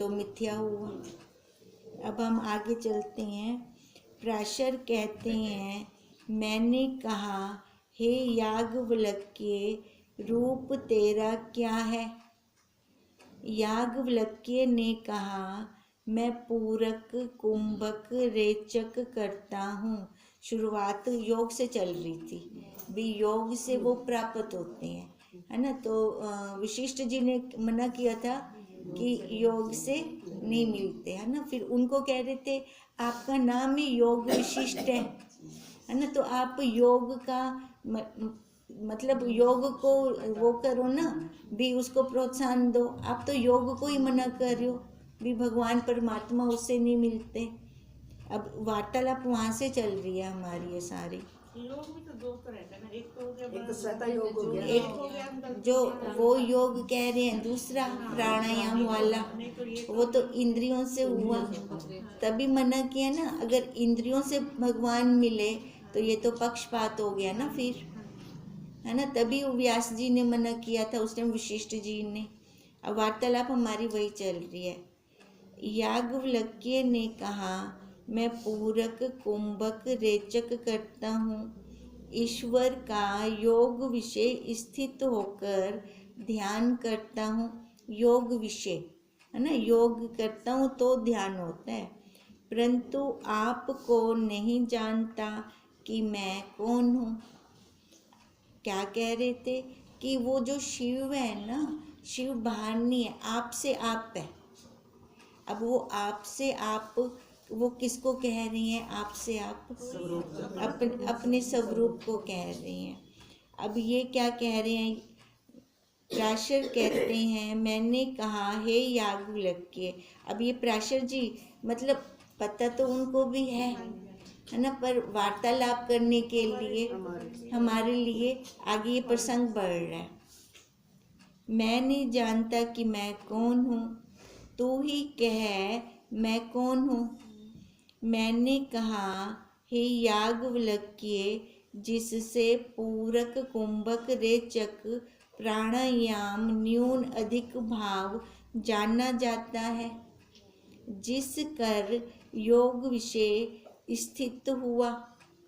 तो मिथ्या हुआ। अब हम आगे चलते हैं। पराशर कहते हैं, मैंने कहा, हे याज्ञवल्क्य, रूप तेरा क्या है? याज्ञवल्क्य ने कहा, मैं पूरक, कुंभक, रेचक करता हूँ। शुरुआत योग से चल रही थी, भी योग से वो प्राप्त होते हैं, है ना। तो वशिष्ठ जी ने मना किया था कि योग से नहीं मिलते, है ना। फिर उनको कह रहे थे, आपका नाम ही योग विशिष्ट है ना, तो आप योग का मतलब योग को वो करो ना, भी उसको प्रोत्साहन दो। आप तो योग को ही मना कर रहे हो, भी भगवान परमात्मा उससे नहीं मिलते। अब वार्तालाप वहाँ से चल रही है हमारी ये सारी। योग में तो दो तरह का ना, एक तो हो गया एक तो श्वेता योग हो गया, एक जो वो योग कह रहे हैं, दूसरा प्राणायाम वाला, वो तो इंद्रियों से हुआ, तभी मना किया ना। अगर इंद्रियों से भगवान मिले तो ये तो पक्षपात हो गया ना फिर, है ना। तभी व्यास जी ने मना किया था उस टाइम, वशिष्ठ जी ने। अब वार्तालाप हमारी वही चल रही है। याज्ञवल्क्य ने कहा, मैं पूरक, कुंभक, रेचक करता हूँ। ईश्वर का योग विषय स्थित होकर ध्यान करता हूँ। योग विषय, है ना, योग करता हूँ तो ध्यान होता है। परंतु आपको नहीं जानता कि मैं कौन हूँ। क्या कह रहे थे कि वो जो शिव है ना, शिव बाहर नहीं है, आपसे आप है। अब वो आपसे आप, वो किसको कह रही हैं? आपसे आप अपने स्वरूप को कह रही हैं। अब ये क्या कह रहे हैं? पराशर कहते हैं, मैंने कहा, हे याज्ञवल्क्य। अब ये पराशर जी मतलब पता तो उनको भी है ना, पर वार्तालाप करने के लिए हमारे लिए आगे ये प्रसंग बढ़ रहा है। मैं नहीं जानता कि मैं कौन हूँ, तू ही कह मैं कौन हूँ। मैंने कहा, हे याज्ञवल्क्य, जिससे पूरक, कुंभक, रेचक, प्राणायाम, न्यून अधिक भाव जाना जाता है, जिस कर योग विषय स्थित हुआ।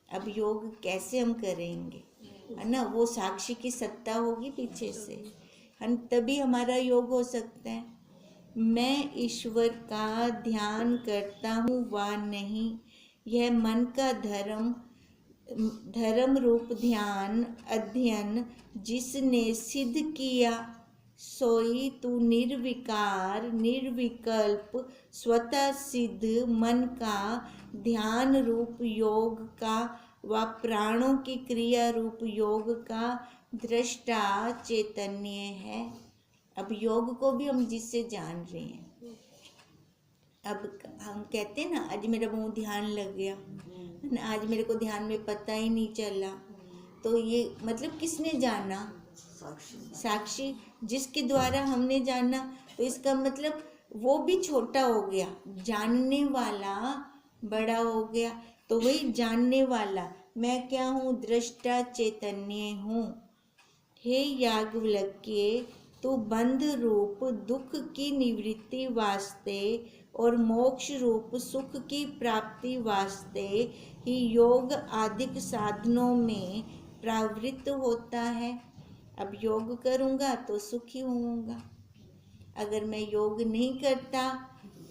अब योग कैसे हम करेंगे, है ना, वो साक्षी की सत्ता होगी पीछे से, है, तभी हमारा योग हो सकता है। मैं ईश्वर का ध्यान करता हूँ वा नहीं, यह मन का धर्म रूप ध्यान अध्ययन जिसने सिद्ध किया, सोई तू निर्विकार, निर्विकल्प, स्वतः सिद्ध मन का ध्यान रूप योग का व प्राणों की क्रिया रूप योग का दृष्टा चैतन्य है। अब योग को भी हम जिससे जान रहे हैं। अब हम कहते हैं ना, आज मेरा मुंह ध्यान लग गया, आज मेरे को ध्यान में पता ही नहीं चला, तो ये मतलब किसने जाना? साक्षी, जिसके द्वारा हमने जाना। तो इसका मतलब वो भी छोटा हो गया, जानने वाला बड़ा हो गया। तो वही जानने वाला मैं क्या हूँ? दृष्टा चैतन्य हूँ। हे याज्ञवल्क्य, तो बंध रूप दुख की निवृत्ति वास्ते और मोक्ष रूप सुख की प्राप्ति वास्ते ही योग आदिक साधनों में प्रवृत्त होता है। अब योग करूँगा तो सुखी होऊंगा, अगर मैं योग नहीं करता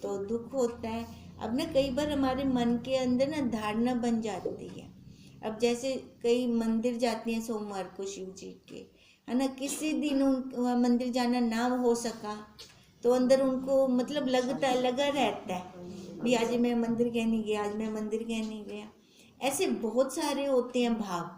तो दुख होता है। अब ना कई बार हमारे मन के अंदर ना धारणा बन जाती है। अब जैसे कई मंदिर जाती हैं सोमवार को शिव जी के, है ना, किसी दिन उन मंदिर जाना ना हो सका तो अंदर उनको मतलब लगा रहता है, भी आज मैं मंदिर क्यों नहीं गया, आज मैं मंदिर क्यों नहीं गया। ऐसे बहुत सारे होते हैं भाव,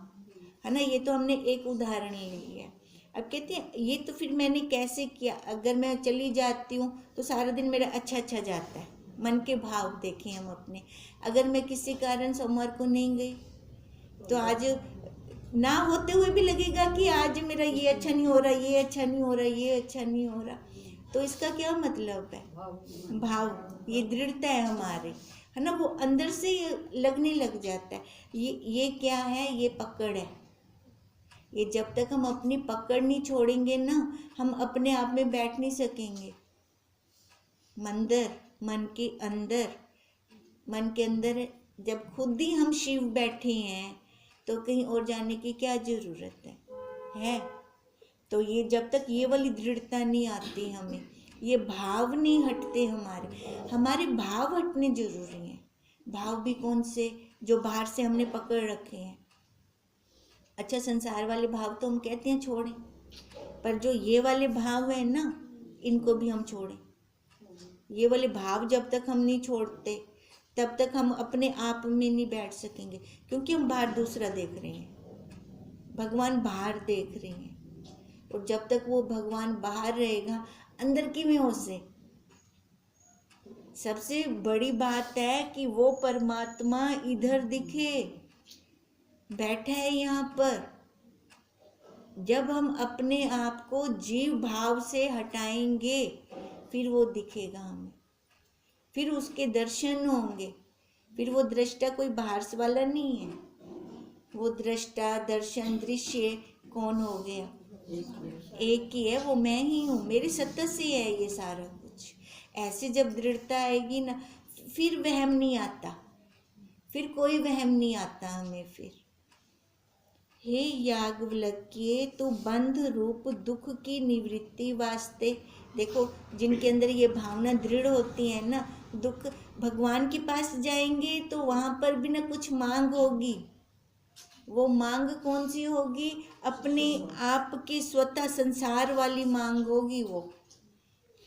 है ना। ये तो हमने एक उदाहरण ली है। अब कहते हैं ये तो फिर मैंने कैसे किया, अगर मैं चली जाती हूँ तो सारा दिन मेरा अच्छा जाता है। मन के भाव देखें हम अपने। अगर मैं किसी कारण सोमवार को नहीं गई तो आज ना होते हुए भी लगेगा कि आज मेरा ये अच्छा नहीं हो रहा, ये अच्छा नहीं हो रहा, ये अच्छा नहीं हो रहा। तो इसका क्या मतलब है? भाव, ये दृढ़ता है हमारे, है ना, वो अंदर से लगने लग जाता है। ये क्या है? ये पकड़ है। ये जब तक हम अपनी पकड़ नहीं छोड़ेंगे ना, हम अपने आप में बैठ नहीं सकेंगे। मंदिर मन के अंदर जब खुद ही हम शिव बैठे हैं तो कहीं और जाने की क्या जरूरत है। तो ये जब तक ये वाली दृढ़ता नहीं आती, हमें ये भाव नहीं हटते, हमारे भाव हटने जरूरी हैं। भाव भी कौन से? जो बाहर से हमने पकड़ रखे हैं। अच्छा, संसार वाले भाव तो हम कहते हैं छोड़ें, पर जो ये वाले भाव है ना, इनको भी हम छोड़ें। ये वाले भाव जब तक हम नहीं छोड़ते तब तक हम अपने आप में नहीं बैठ सकेंगे, क्योंकि हम बाहर दूसरा देख रहे हैं, भगवान बाहर देख रहे हैं। और जब तक वो भगवान बाहर रहेगा, अंदर की में हो से सबसे बड़ी बात है कि वो परमात्मा इधर दिखे, बैठा है यहाँ पर। जब हम अपने आप को जीव भाव से हटाएंगे फिर वो दिखेगा हमें, फिर उसके दर्शन होंगे। फिर वो दृष्टा कोई बाहर से वाला नहीं है, वो दृष्टा दर्शन दृश्य कौन हो गया? एक ही है, वो मैं ही हूँ, मेरी सत्ता से है ये सारा कुछ। ऐसे जब दृढ़ता आएगी ना, फिर वहम नहीं आता, फिर कोई वहम नहीं आता हमें। फिर हे याज्ञवल्क्य, तू बंध रूप दुख की निवृत्ति वास्ते, देखो जिनके अंदर ये भावना दृढ़ होती है ना, दुख भगवान के पास जाएंगे तो वहाँ पर भी ना कुछ मांग होगी। वो मांग कौन सी होगी? अपने आप की स्वतः संसार वाली मांग होगी। वो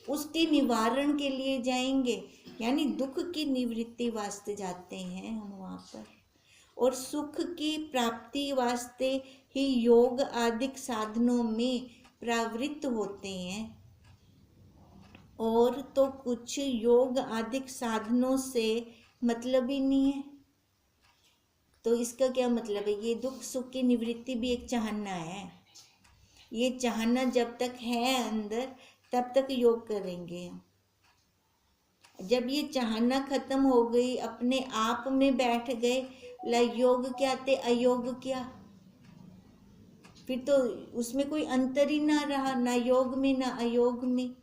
उसके निवारण के लिए जाएंगे, यानी दुख की निवृत्ति वास्ते जाते हैं हम वहाँ पर। और सुख की प्राप्ति वास्ते ही योग आदि साधनों में प्रवृत्त होते हैं। और तो कुछ योग आदि साधनों से मतलब ही नहीं है। तो इसका क्या मतलब है? ये दुख सुख की निवृत्ति भी एक चाहना है। ये चाहना जब तक है अंदर तब तक योग करेंगे हम। जब ये चाहना खत्म हो गई, अपने आप में बैठ गए, ला योग क्या थे अयोग क्या? फिर तो उसमें कोई अंतर ही ना रहा, ना योग में ना अयोग में।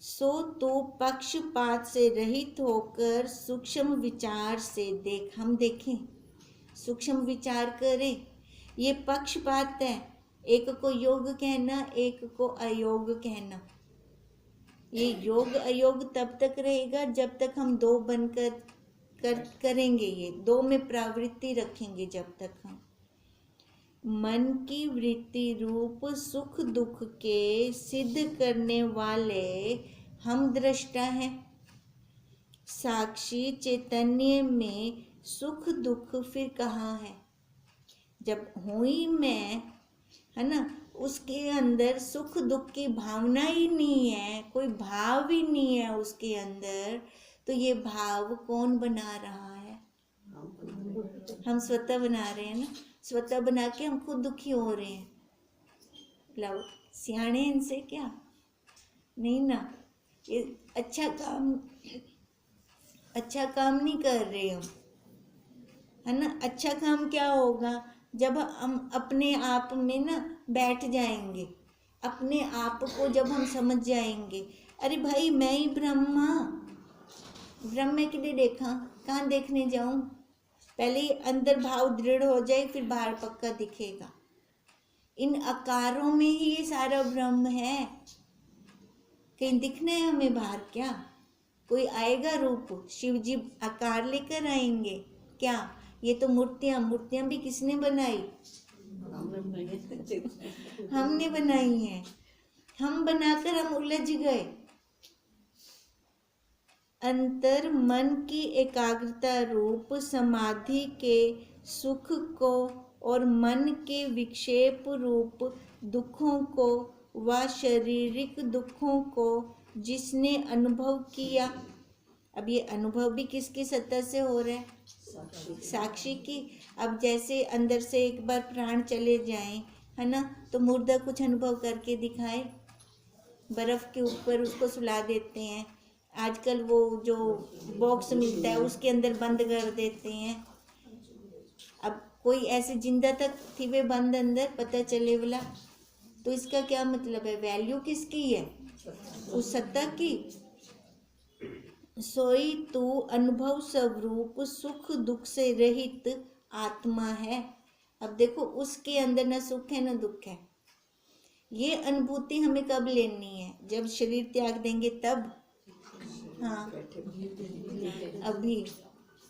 सो तो पक्षपात से रहित होकर सूक्ष्म विचार से देख, हम देखें, सूक्ष्म विचार करें। ये पक्षपात है, एक को योग कहना, एक को अयोग कहना। ये योग अयोग तब तक रहेगा जब तक हम दो बनकर करेंगे, ये दो में प्रवृत्ति रखेंगे। जब तक हम मन की वृत्ति रूप सुख दुख के सिद्ध करने वाले हम दृष्टा हैं। साक्षी चैतन्य में सुख दुख फिर कहाँ है? जब हुई मैं, है ना, उसके अंदर सुख दुख की भावना ही नहीं है, कोई भाव ही नहीं है उसके अंदर। तो ये भाव कौन बना रहा है? हम स्वतः बना रहे हैं ना। स्वतः बना के हम खुद दुखी हो रहे हैं। लो सियाने इनसे क्या नहीं ना, ये अच्छा काम नहीं कर रहे हम, है ना। अच्छा काम क्या होगा? जब हम अपने आप में ना बैठ जाएंगे, अपने आप को जब हम समझ जाएंगे, अरे भाई मैं ही ब्रह्म के लिए देखा, कहाँ देखने जाऊं? पहले अंदर भाव दृढ़ हो जाए, फिर बाहर पक्का दिखेगा। इन आकारों में ही ये सारा ब्रह्म है। कहीं दिखना है हमें बाहर क्या? कोई आएगा रूप, शिव जी आकार लेकर आएंगे क्या? ये तो मूर्तियां भी किसने बनाई? हमने बनाई हैं। हम बनाकर हम उलझ गए। अंतर मन की एकाग्रता रूप समाधि के सुख को और मन के विक्षेप रूप दुखों को व शारीरिक दुखों को जिसने अनुभव किया, अब ये अनुभव भी किसकी सत्ता से हो रहा है? साक्षी की। अब जैसे अंदर से एक बार प्राण चले जाएं, है ना, तो मुर्दा कुछ अनुभव करके दिखाए। बर्फ के ऊपर उसको सुला देते हैं, आजकल वो जो बॉक्स मिलता है उसके अंदर बंद कर देते हैं। अब कोई ऐसे जिंदा तक थी वे बंद अंदर, पता चले वाला। तो इसका क्या मतलब है? वैल्यू किसकी है? उस सत्ता की। सोई तू अनुभव स्वरूप सुख दुख से रहित आत्मा है। अब देखो, उसके अंदर न सुख है न दुख है। ये अनुभूति हमें कब लेनी है? जब शरीर त्याग देंगे तब। हाँ,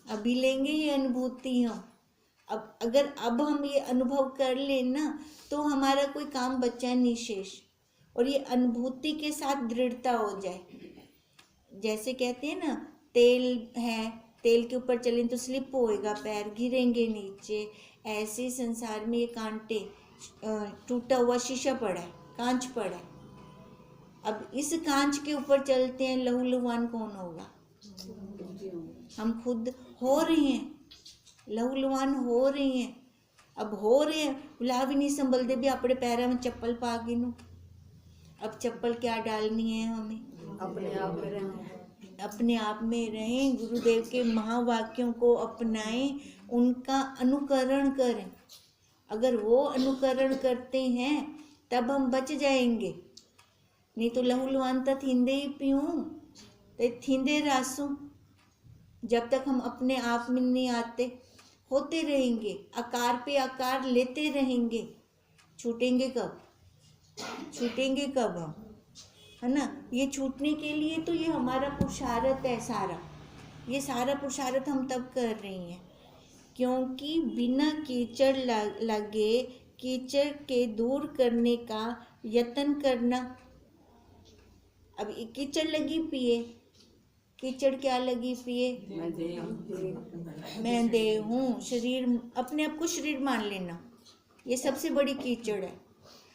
अभी लेंगे ये अनुभूति हम। अब हम ये अनुभव कर लेना तो हमारा कोई काम बचा नहीं शेष, और ये अनुभूति के साथ दृढ़ता हो जाए। जैसे कहते हैं ना, तेल है, तेल के ऊपर चलें तो स्लिप होएगा, पैर गिरेंगे नीचे। ऐसे संसार में ये कांटे, टूटा हुआ शीशा पड़ा है, कांच पड़ा है। अब इस कांच के ऊपर चलते हैं, लहूलुहान कौन होगा? हम खुद हो रहे हैं, लहूलुहान हो रहे हैं। अब हो रहे हैं, बुला भी नहीं संभलते भी अपने पैरों में चप्पल पा के नु। अब चप्पल क्या डालनी है हमें? अपने आप में रहना, अपने आप में रहें, गुरुदेव के महावाक्यों को अपनाएं, उनका अनुकरण करें। अगर वो अनुकरण करते हैं तब हम बच जाएंगे, नहीं तो लहूलुहान तो थींदे ही पीऊँ, तो थींदे रासू। जब तक हम अपने आप में नहीं आते, होते रहेंगे, आकार पे आकार लेते रहेंगे। छूटेंगे कब? छूटेंगे कब हम? है ना? ये छूटने के लिए तो ये हमारा पुरुषार्थ है सारा। ये सारा पुरुषार्थ हम तब कर रही हैं क्योंकि बिना कीचड़ लगे कीचड़ के दूर करने का यत्न करना। अब कीचड़ लगी पिए, कीचड़ क्या लगी पिए? मैं देह हूँ, शरीर, अपने आप को शरीर मान लेना, ये सबसे बड़ी कीचड़ है।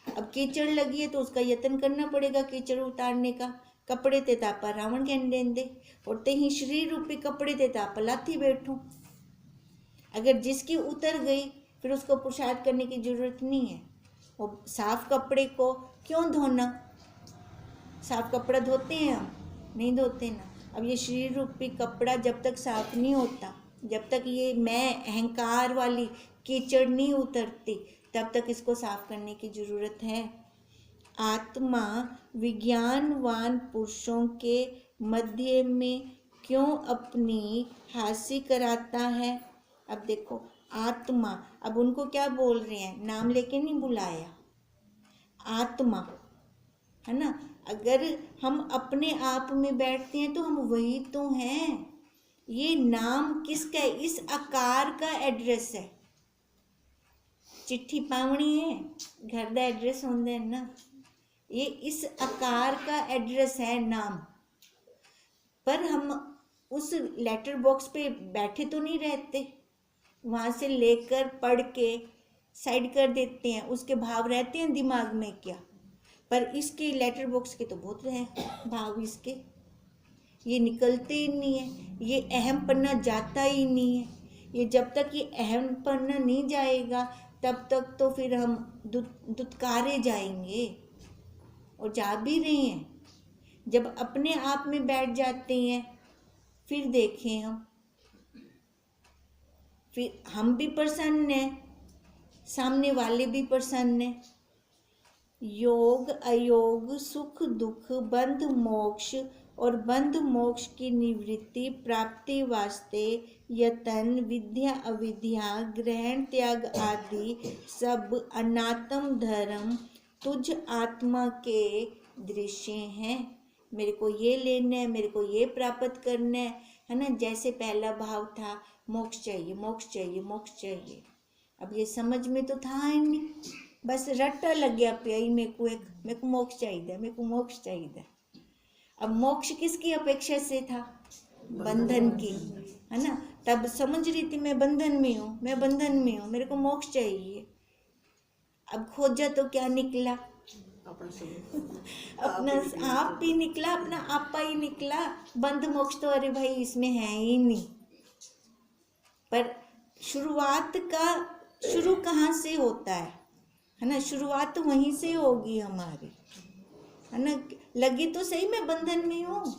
अब कीचड़ लगी है तो उसका यत्न करना पड़ेगा कीचड़ उतारने का। कपड़े ते तापा रावण कहने देंदे, और ते ही शरीर रूपी कपड़े ते तापा लाथी बैठूं। अगर जिसकी उतर गई फिर उसको पुरुषार्थ करने की जरूरत नहीं है। वो साफ कपड़े को क्यों धोना? साफ कपड़ा धोते हैं हम? नहीं धोते ना। अब ये शरीर रूपी कपड़ा जब तक साफ नहीं होता, जब तक ये मैं अहंकार वाली कीचड़ नहीं उतरती, तब तक इसको साफ करने की जरूरत है। आत्मा विज्ञानवान पुरुषों के मध्य में क्यों अपनी हासिल कराता है? अब देखो, आत्मा, अब उनको क्या बोल रहे हैं? नाम लेके नहीं बुलाया, आत्मा, है ना? अगर हम अपने आप में बैठते हैं तो हम वही तो हैं। ये नाम किसका है? इस आकार का एड्रेस है। चिट्ठी पावनी है, घर का एड्रेस होंगे ना, ये इस आकार का एड्रेस है नाम। पर हम उस लेटर बॉक्स पे बैठे तो नहीं रहते, वहाँ से लेकर पढ़ के साइड कर देते हैं, उसके भाव रहते हैं दिमाग में क्या। पर इसके लेटर बॉक्स के तो बहुत हैं भाव, इसके ये निकलते ही नहीं है, ये अहम पन्ना जाता ही नहीं है। ये जब तक ये अहम पन्ना नहीं जाएगा तब तक तो फिर हम दुत्कारे जाएंगे, और जा भी रहे हैं। जब अपने आप में बैठ जाते हैं फिर देखें फिर हम भी प्रसन्न हैं, सामने वाले भी प्रसन्न हैं। योग अयोग, सुख दुख, बंध मोक्ष और बंध मोक्ष की निवृत्ति प्राप्ति वास्ते यतन, विद्या अविद्या, ग्रहण त्याग आदि सब अनात्म धर्म तुझ आत्मा के दृश्य हैं। मेरे को ये लेना है, मेरे को ये प्राप्त करना है ना? जैसे पहला भाव था, मोक्ष चाहिए, मोक्ष चाहिए, मोक्ष चाहिए। अब ये समझ में तो था ही नहीं, बस रट्टा लग गया पिया ही, मेरे को मोक्ष चाहिए, मेरे को मोक्ष चाहिए। अब मोक्ष किसकी अपेक्षा से था? बंधन की, है ना? तब समझ रही थी मैं बंधन में हूँ, मैं बंधन में हूँ, मेरे को मोक्ष चाहिए। अब खोजा तो क्या निकला? अपना आप ही निकला, अपना आपा ही निकला। बंध मोक्ष तो अरे भाई इसमें है ही नहीं। पर शुरुआत का शुरू कहाँ से होता है ना? शुरुआत तो वहीं से होगी हमारी, है ना? लगी तो सही मैं बंधन में हूँ,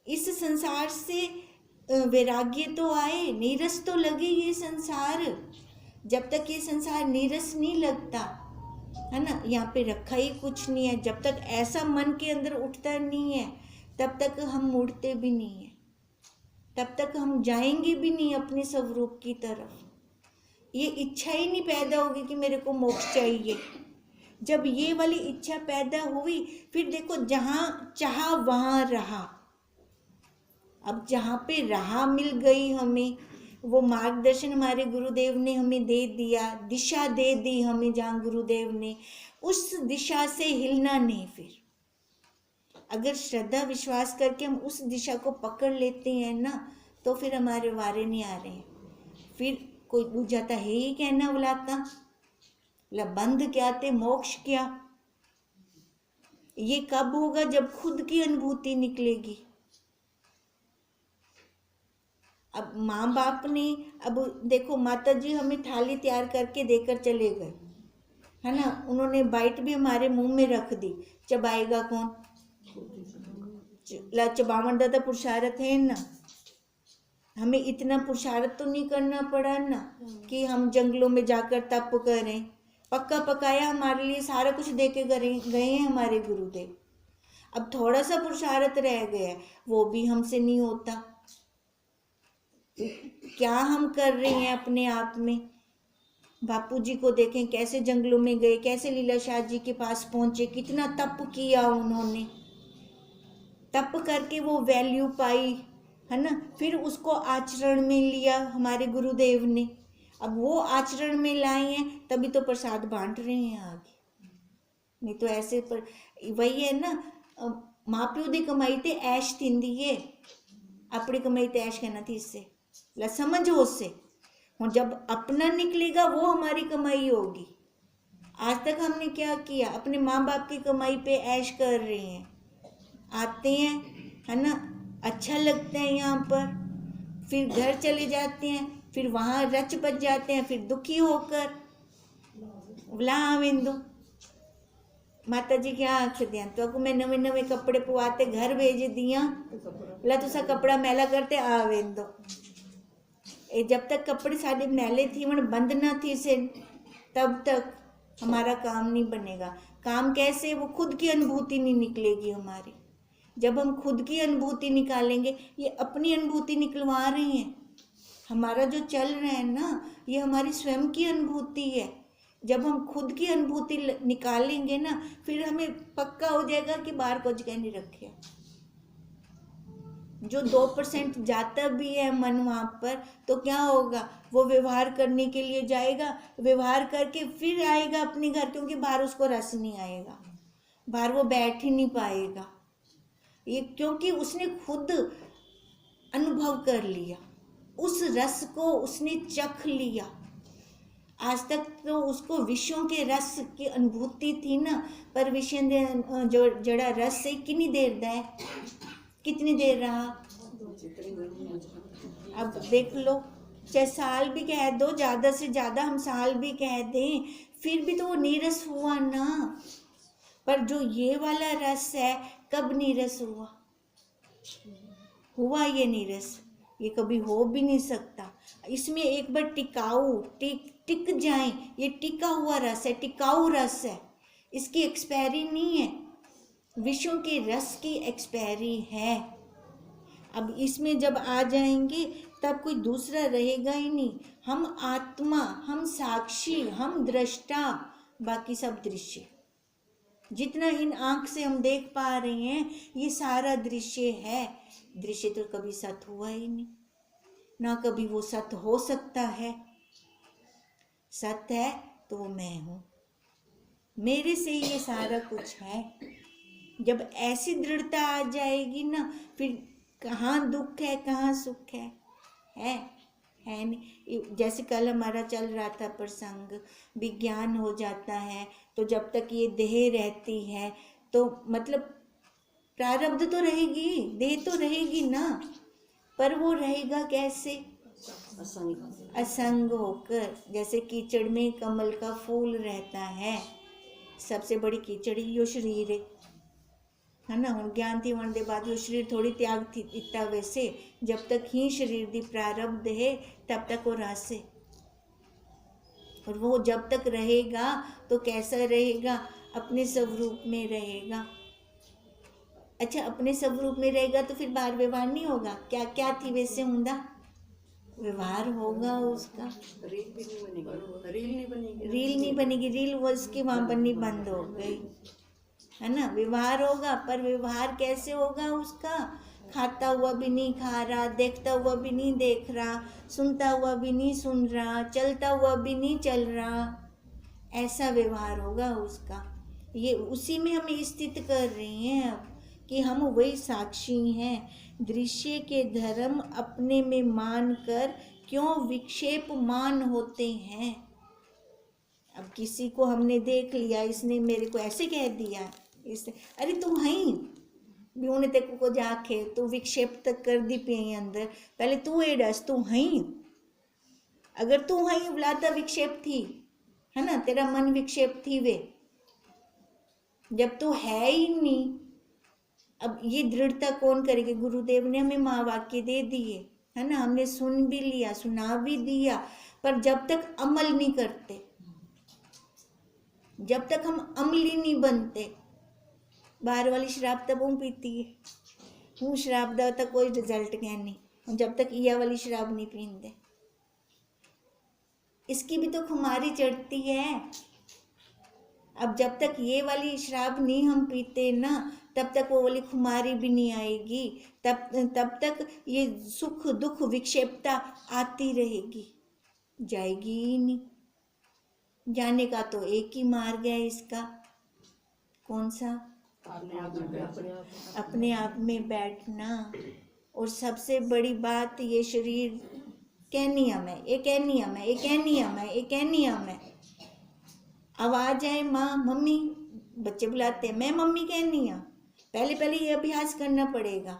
इस संसार से वैराग्य तो आए, नीरस तो लगे ये संसार। जब तक ये संसार नीरस नहीं लगता, है ना, यहाँ पे रखा ही कुछ नहीं है, जब तक ऐसा मन के अंदर उठता नहीं है तब तक हम मुड़ते भी नहीं हैं, तब तक हम जाएंगे भी नहीं अपने स्वरूप की तरफ। ये इच्छा ही नहीं पैदा होगी कि मेरे को मोक्ष चाहिए। जब ये वाली इच्छा पैदा हुई, फिर देखो जहाँ चाहा वहाँ रहा। अब जहाँ पे राह मिल गई हमें, वो मार्गदर्शन हमारे गुरुदेव ने हमें दे दिया, दिशा दे दी हमें जहाँ गुरुदेव ने, उस दिशा से हिलना नहीं। फिर अगर श्रद्धा विश्वास करके हम उस दिशा को पकड़ लेते हैं ना, तो फिर हमारे वारे नहीं आ रहे हैं। फिर कोई पूछ जाता है ही कहना बुलाता बंध क्या थे मोक्ष क्या। ये कब होगा? जब खुद की अनुभूति निकलेगी। अब माँ बाप ने, अब देखो माता जी हमें थाली तैयार करके देकर चले गए, है ना, उन्होंने बाइट भी हमारे मुंह में रख दी, चबाएगा कौन? चबावन दादा पुरुषार्थ है ना। हमें इतना पुरुषार्थ तो नहीं करना पड़ा ना कि हम जंगलों में जाकर तप करें। पक्का पकाया हमारे लिए सारा कुछ दे के गए हैं हमारे गुरुदेव। अब थोड़ा सा पुरुषार्थ रह गया, वो भी हमसे नहीं होता। क्या हम कर रहे हैं अपने आप में? बापू जी को देखें कैसे जंगलों में गए, कैसे लीलाशाह जी के पास पहुंचे, कितना तप किया उन्होंने। तप करके वो वैल्यू पाई, है ना, फिर उसको आचरण में लिया हमारे गुरुदेव ने। अब वो आचरण में लाए हैं, तभी तो प्रसाद बांट रहे हैं आगे। नहीं तो ऐसे पर वही है ना, माँ प्यो दी कमाई ते ऐश थींदी है, अपनी कमाई ते ऐश कहना थी। इससे ला समझो उससे, और जब अपना निकलेगा वो हमारी कमाई होगी। आज तक हमने क्या किया? अपने माँ बाप की कमाई पे ऐश कर रहे हैं। आते हैं, है ना, अच्छा लगता है यहाँ पर, फिर घर चले जाते हैं, फिर वहाँ रच बच जाते हैं, फिर दुखी होकर विंदु माता जी क्या आख दिया तो मैं नवे नवे कपड़े पुआते घर भेज दिया, बोला तुसा कपड़ा मैला करते आ वेंदो। जब तक कपड़े सारे मैले थी वन बंद ना थी से, तब तक हमारा काम नहीं बनेगा। काम कैसे? वो खुद की अनुभूति नहीं निकलेगी हमारी। जब हम खुद की अनुभूति निकालेंगे, ये अपनी अनुभूति निकलवा रहे हैं। हमारा जो चल रहा है ना, ये हमारी स्वयं की अनुभूति है। जब हम खुद की अनुभूति निकालेंगे ना, फिर हमें पक्का हो जाएगा कि बाहर कुछ कह नहीं रखे। जो 2% जाता भी है मन वहाँ पर, तो क्या होगा? वो व्यवहार करने के लिए जाएगा, व्यवहार करके फिर आएगा अपने घर, क्योंकि बाहर उसको रस नहीं आएगा, बाहर वो बैठ ही नहीं पाएगा। ये क्योंकि उसने खुद अनुभव कर लिया, उस रस को उसने चख लिया। आज तक तो उसको विषयों के रस की अनुभूति थी ना, पर विषय जो जड़ा रस से कितनी देर है, कितनी देर रहा? अब देख लो, चाहे साल भी कह दो, ज़्यादा से ज़्यादा हम साल भी कह दें, फिर भी तो वो नीरस हुआ ना। पर जो ये वाला रस है, कब नीरस हुआ? हुआ ये नीरस, ये कभी हो भी नहीं सकता। इसमें एक बार टिकाऊ टिक जाए, ये टिका हुआ रस है, टिकाऊ रस है, इसकी एक्सपायरी नहीं है। विषयों के रस की एक्सपायरी है। अब इसमें जब आ जाएंगे, तब कोई दूसरा रहेगा ही नहीं। हम आत्मा, हम साक्षी, हम दृष्टा, बाकी सब दृश्य। जितना इन आँख से हम देख पा रहे हैं, ये सारा दृश्य है। दृश्य तो कभी सत हुआ ही नहीं, ना कभी वो सत हो सकता है। सत्य है तो वो मैं हूँ, मेरे से ये सारा कुछ है। जब ऐसी दृढ़ता आ जाएगी ना, फिर कहाँ दुख है कहाँ सुख है नहीं। जैसे कल हमारा चल रहा था प्रसंग, विज्ञान हो जाता है तो जब तक ये देह रहती है, तो मतलब प्रारब्ध तो रहेगी, देह तो रहेगी ना, पर वो रहेगा कैसे? असंग होकर। जैसे कीचड़ में कमल का फूल रहता है, सबसे बड़ी कीचड़ ही यो शरीर है ना। हुण ज्ञान थी होने के बाद यो शरीर थोड़ी त्याग थी इतना। वैसे जब तक ही शरीर दी प्रारब्ध है, तब तक वो रस है। और वो जब तक रहेगा तो कैसा रहेगा? अपने स्वरूप में रहेगा। अच्छा अपने स्वरूप में रहेगा तो फिर बाहर व्यवहार नहीं होगा क्या? क्या थी वैसे उमदा व्यवहार होगा उसका। रील भी नहीं बनेगी, रील नहीं बनेगी, रील नहीं बनेगी, रील वो उसकी वहां बननी बंद हो गई, है ना। व्यवहार होगा, पर व्यवहार कैसे होगा उसका? खाता हुआ भी नहीं खा रहा, देखता हुआ भी नहीं देख रहा, सुनता हुआ भी नहीं सुन रहा, चलता हुआ भी नहीं चल रहा, ऐसा व्यवहार होगा उसका। ये उसी में हम स्थित कर रहे हैं अब कि हम वही साक्षी हैं। दृश्य के धर्म अपने में मान कर क्यों विक्षेपमान होते हैं। अब किसी को हमने देख लिया, इसने मेरे को ऐसे कह दिया, इसने अरे तू हई भी उन्हें तेको को जाके तू विक्षेप तक कर दी पे अंदर, पहले तू एडस तू हई, अगर तू हई बुलाता विक्षेप थी, है ना, तेरा मन विक्षेप थी वे, जब तू है ही नहीं। अब ये दृढ़ता कौन करेगी? गुरुदेव ने हमें महावाक्य दे दिए, है ना, हमने सुन भी लिया, सुना भी दिया, पर जब तक अमल नहीं करते, जब तक हम अमली नहीं बनते, बाहर वाली शराब तब हूँ पीती है, हूँ शराब दा तक कोई रिजल्ट क्या नहीं, जब तक ये वाली शराब नहीं पीते, इसकी भी तो खुमारी चढ़ती है। अब जब तक ये वाली शराब नहीं हम पीते ना, तब तक वो वाली खुमारी भी नहीं आएगी, तब तक ये सुख दुख विक्षेपता आती रहेगी, जाएगी ही नहीं। जाने का तो एक ही मार्ग है इसका, कौन सा? अपने आप में बैठना। और सबसे बड़ी बात, ये शरीर कैनियम है, ये कैनियम है, ये कैनियम है, ये कैनियम है। आवाज आए माँ मम्मी, बच्चे बुलाते हैं, मैं मम्मी कहनी हूँ, पहले पहले ये अभ्यास करना पड़ेगा।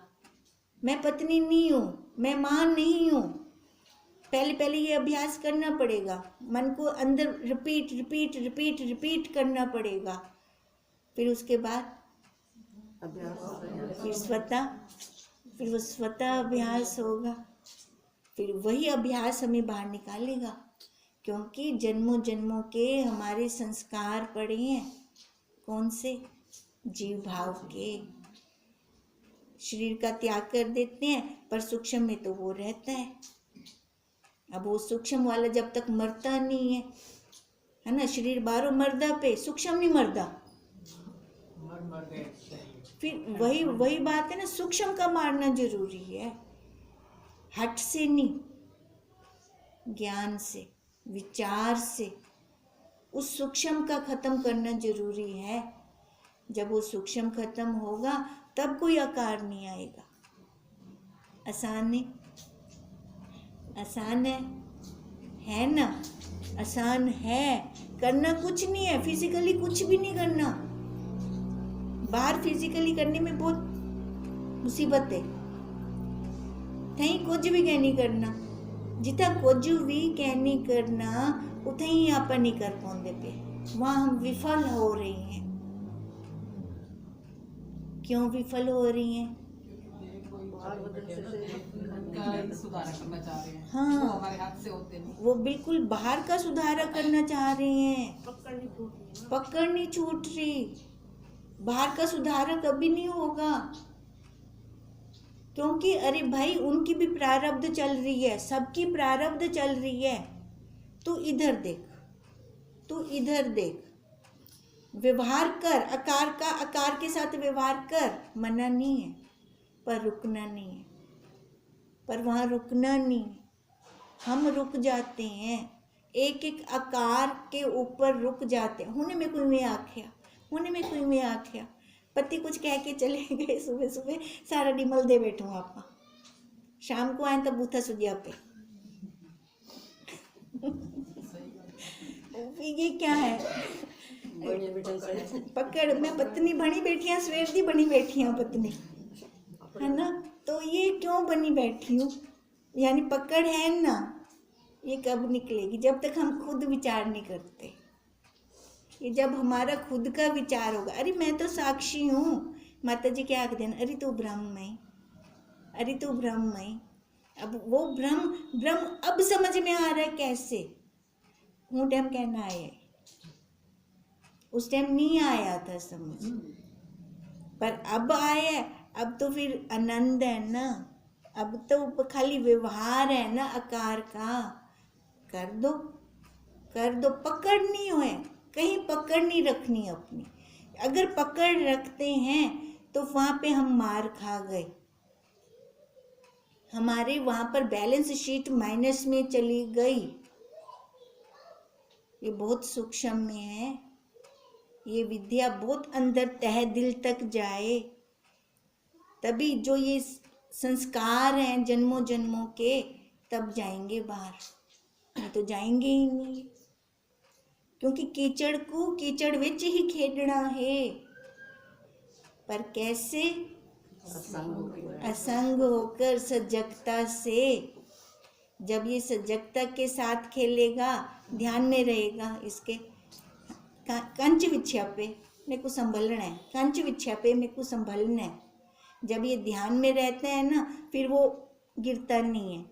मैं पत्नी नहीं हूँ, मैं माँ नहीं हूँ, पहले पहले ये अभ्यास करना पड़ेगा, मन को अंदर रिपीट रिपीट रिपीट रिपीट करना पड़ेगा। फिर उसके बाद फिर फिर वो स्वतः अभ्यास होगा, फिर वही अभ्यास हमें बाहर निकालेगा, क्योंकि जन्मों जन्मों के हमारे संस्कार पड़े हैं, कौन से? जीव भाव के। शरीर का त्याग कर देते हैं, पर सूक्ष्म में तो वो रहता है। अब वो सूक्ष्म वाला जब तक मरता नहीं है ना, शरीर बाहरों मर्दा पे, सूक्ष्म नहीं मरदा। फिर वही बात है ना, सूक्ष्म का मारना जरूरी है, हट से नहीं, ज्ञान से, विचार से उस सूक्ष्म का खत्म करना जरूरी है। जब वो सूक्ष्म खत्म होगा तब कोई आकार नहीं आएगा। आसान है, आसान है ना, आसान है, करना कुछ नहीं है, फिजिकली कुछ भी नहीं करना। बाहर फिजिकली करने में बहुत मुसीबत है, कहीं कुछ भी क्या नहीं करना, जितना कुछ भी क्या नहीं करना उतना ही आप नहीं कर पाते पे, वहां हम विफल हो रही हैं। क्यों विफल हो रही हैं? सुधारा करना चाह रहे हैं, हाँ, वो हमारे हाथ से होते नहीं, वो बिल्कुल बाहर का सुधारा करना चाह रहे हैं, पकड़ नहीं छूट रही, बाहर का सुधारा कभी नहीं होगा, क्योंकि अरे भाई उनकी भी प्रारब्ध चल रही है, सबकी प्रारब्ध चल रही है। तू इधर देख, तू इधर देख, व्यवहार कर, आकार का आकार के साथ व्यवहार कर, मना नहीं है, पर रुकना नहीं है, पर वहाँ रुकना नहीं है, हम रुक जाते हैं, एक एक आकार के ऊपर रुक जाते हैं। होने में कोई में आख्या, होने में कोई में आख्या, पति कुछ कह के चले गए, सुबह सुबह सारा डिमल दे बैठो आप, शाम को आए तब बूथा सुजिया पे। ये क्या है? पकड़, मैं पत्नी बनी बैठी हूँ, सवेर दी बनी बैठी हूँ पत्नी, है ना, तो ये क्यों बनी बैठी हूँ? यानी पकड़ है ना, ये कब निकलेगी? जब तक हम खुद विचार नहीं करते। ये जब हमारा खुद का विचार होगा, अरे मैं तो साक्षी हूँ, माता जी क्या आखते हैं, अरे तू ब्रह्ममय, अरे तू ब्रह्ममय। अब वो ब्रह्म अब समझ में आ रहा है कैसे, वो टाइम कहना आया है, उस टाइम नहीं आया था समझ, पर अब आया, अब तो फिर आनंद है ना, अब तो खाली व्यवहार है ना आकार का। कर दो, कर दो, पकड़ नहीं है, कहीं पकड़ नहीं रखनी अपनी। अगर पकड़ रखते हैं तो वहां पे हम मार खा गए, हमारे वहां पर बैलेंस शीट माइनस में चली गई। ये बहुत सूक्ष्म में है, ये विद्या बहुत अंदर तह दिल तक जाए, तभी जो ये संस्कार हैं जन्मों जन्मों के, तब जाएंगे बाहर, नहीं तो जाएंगे ही नहीं। क्योंकि कीचड़ को कीचड़ विच ही खेडना है। पर कैसे? असंग होकर सजगता से। जब ये सजगता के साथ खेलेगा, ध्यान में रहेगा, इसके कंच विछया पे मेरे को संभलना है, कंच विछया पे मेरे को संभलना है। जब ये ध्यान में रहता है ना, फिर वो गिरता नहीं है,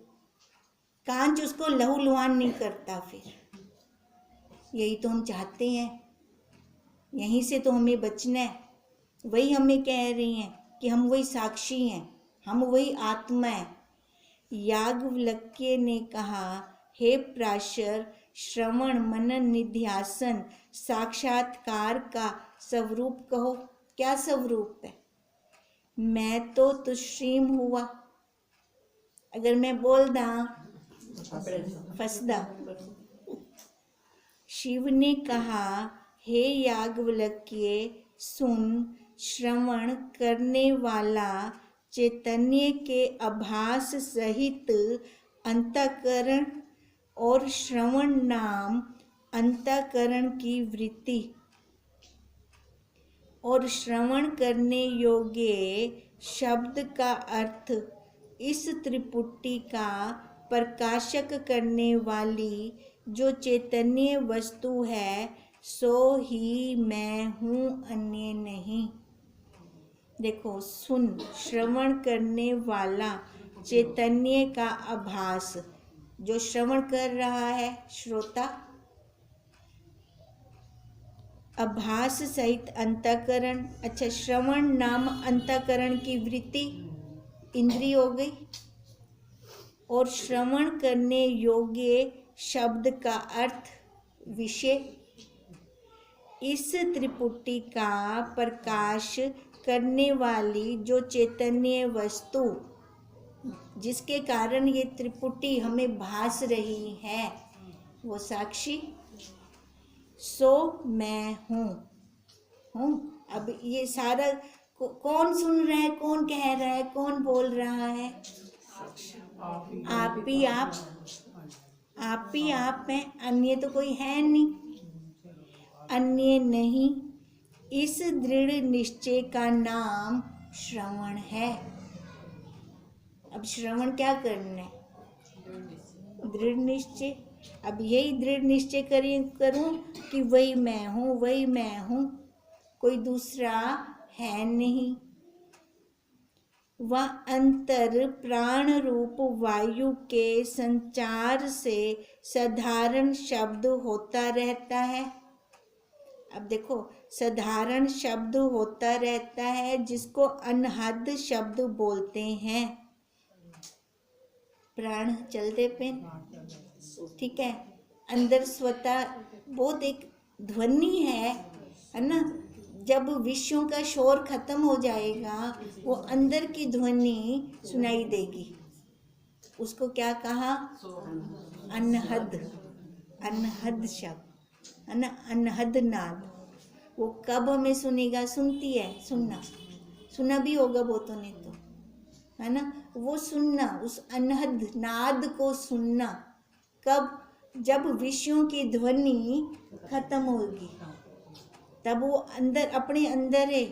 कांच उसको लहूलुहान नहीं करता। फिर यही तो हम चाहते हैं, यहीं से तो हमें बचना है। वही हमें कह रही हैं कि हम वही साक्षी हैं, हम वही आत्मा है। याज्ञवल्क्य ने कहा, हे पराशर, श्रवण मनन निध्यासन साक्षात्कार का स्वरूप कहो। क्या स्वरूप है? मैं तो तुष्रीम हुआ। अगर मैं बोल दा फसदा। शिव ने कहा, हे याज्ञवल्क्य सुन, श्रवण करने वाला चैतन्य के आभास सहित अंतःकरण और श्रवण नाम अंतःकरण की वृत्ति और श्रवण करने योग्य शब्द का अर्थ इस त्रिपुटी का प्रकाशक करने वाली जो चैतन्य वस्तु है, सो ही मैं हूँ, अन्य नहीं। देखो, सुन, श्रवण करने वाला चैतन्य का आभास, जो श्रवण कर रहा है श्रोता, आभास सहित अंतःकरण। अच्छा, श्रवण नाम अंतःकरण की वृत्ति इंद्रिय हो गई, और श्रवण करने योग्य शब्द का अर्थ विषय। इस त्रिपुटी का प्रकाश करने वाली जो चैतन्य वस्तु, जिसके कारण ये त्रिपुटी हमें भास रही है, वो साक्षी, सो मैं हूँ। अब ये सारा कौन सुन रहा है, कौन कह रहा है, कौन बोल रहा है? आप ही आप, आप ही आप हैं, अन्य तो कोई है नहीं, अन्य नहीं। इस दृढ़ निश्चय का नाम श्रवण है। अब श्रवण क्या करना है? दृढ़ निश्चय। अब यही दृढ़ निश्चय करूं कि वही मैं हूँ, वही मैं हूँ, कोई दूसरा है नहीं। वह अंतर प्राण रूप वायु के संचार से साधारण शब्द होता रहता है। अब देखो, साधारण शब्द होता रहता है, जिसको अनहद शब्द बोलते हैं। प्राण चलते पे, ठीक है, अंदर स्वतः बहुत एक ध्वनि है ना। जब विषयों का शोर खत्म हो जाएगा, वो अंदर की ध्वनि सुनाई देगी। उसको क्या कहा? अनहद, अनहद शब्द है ना, अनहद नाद। वो कब हमें सुनेगा? सुनती है, सुनना, सुना भी होगा बहुतों ने तो, है ना। वो सुनना, उस अनहद नाद को सुनना कब? जब विषयों की ध्वनि खत्म होगी, तब वो अंदर, अपने अंदर है,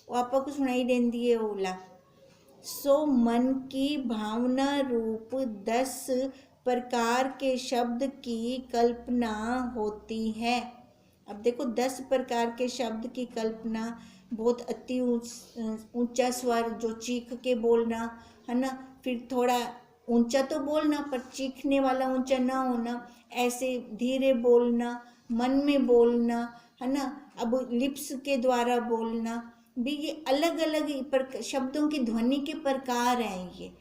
वो आपको सुनाई देती है ओला। सो मन की भावना रूप 10 प्रकार के शब्द की कल्पना होती है। अब देखो, 10 प्रकार के शब्द की कल्पना, बहुत अति ऊंचा स्वर जो चीख के बोलना, है ना, फिर थोड़ा ऊंचा तो बोलना पर चीखने वाला ऊंचा ना होना, ऐसे धीरे बोलना, मन में बोलना, है ना। अब लिप्स के द्वारा बोलना, भी ये अलग अलग शब्दों की ध्वनि के प्रकार हैं ये।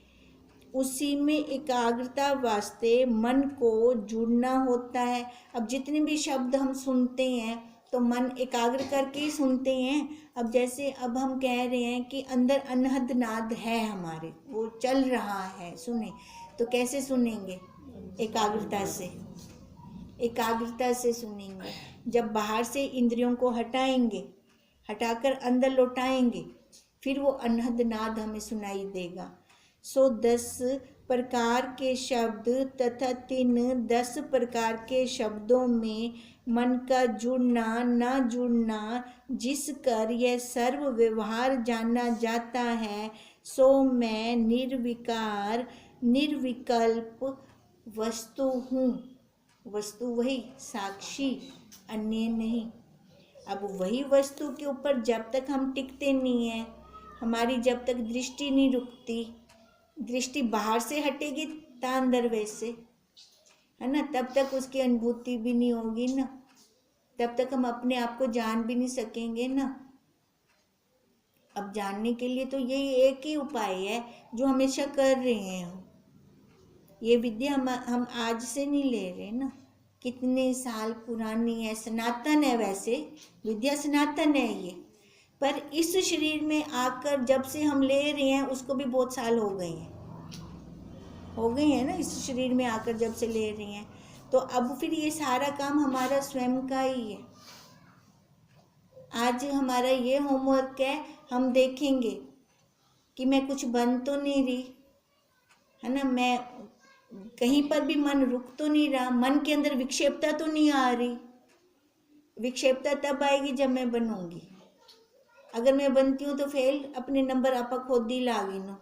उसी में एकाग्रता वास्ते मन को जुड़ना होता है। अब जितने भी शब्द हम सुनते हैं तो मन एकाग्र करके ही सुनते हैं। अब जैसे अब हम कह रहे हैं कि अंदर अनहद नाद है हमारे, वो चल रहा है, सुने तो कैसे सुनेंगे? एकाग्रता से, एकाग्रता से सुनेंगे। जब बाहर से इंद्रियों को हटाएंगे, हटाकर अंदर लौटाएंगे, फिर वो अनहद नाद हमें सुनाई देगा। सो 10 प्रकार के शब्द तथा 10 प्रकार के शब्दों में मन का जुड़ना ना जुड़ना, जिस कर यह सर्व व्यवहार जाना जाता है, सो मैं निर्विकार निर्विकल्प वस्तु हूँ। वस्तु वही, साक्षी अन्य नहीं। अब वही वस्तु के ऊपर जब तक हम टिकते नहीं हैं, हमारी जब तक दृष्टि नहीं रुकती, दृष्टि बाहर से हटेगी ता अंदर वैसे, है ना, तब तक उसकी अनुभूति भी नहीं होगी ना, तब तक हम अपने आप को जान भी नहीं सकेंगे ना। अब जानने के लिए तो यही एक ही उपाय है जो हमेशा कर रहे हैं हम। ये विद्या हम आज से नहीं ले रहे ना, कितने साल पुरानी है, सनातन है। वैसे विद्या सनातन है ये, पर इस शरीर में आकर जब से हम ले रहे हैं उसको भी बहुत साल हो गए हैं ना, इस शरीर में आकर जब से ले रहे हैं। तो अब फिर ये सारा काम हमारा स्वयं का ही है। आज हमारा ये होमवर्क है, हम देखेंगे कि मैं कुछ बन तो नहीं रही, है ना, मैं कहीं पर भी मन रुक तो नहीं रहा, मन के अंदर विक्षेपता तो नहीं आ रही। विक्षेपता तब आएगी जब मैं बनूंगी। अगर मैं बनती हूँ तो फेल अपने नंबर आपा खुद ही लागी नो।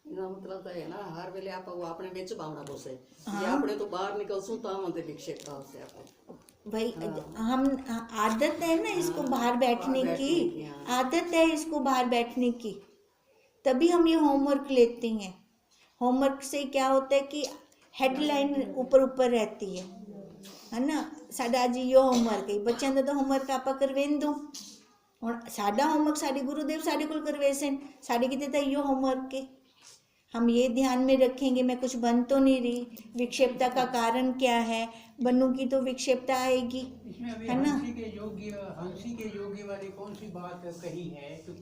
એનો મતલબ તો એ ના હર વેલે આપા આપણે વેચ ભાવના બોસે જે આપણે તો બહાર નીકળશું તો આમાં વિક્ષેપ આવશે આપણે भाई हम आदत है ना इसको बाहर बैठने की, आदत है इसको बाहर बैठने की, तभी हम ये होमवर्क लेते हैं। होमवर्क से क्या होता है कि हेडलाइन ऊपर ऊपर रहती है ना। साडा अज यो होमवर्क है, बच्चों का तो होमवर्क आप करवे दो, और साडा होमवर्क साडे गुरुदेव साडे को करवे सन, साडे किते तो यो होमवर्क के। हम ये ध्यान में रखेंगे मैं कुछ बन तो नहीं रही, विक्षेपता का कारण क्या है, बनूंगी तो विक्षेपता आएगी, इसमें अभी है ना। हंसी के योग्य वाली कौन सी बात कही है? तो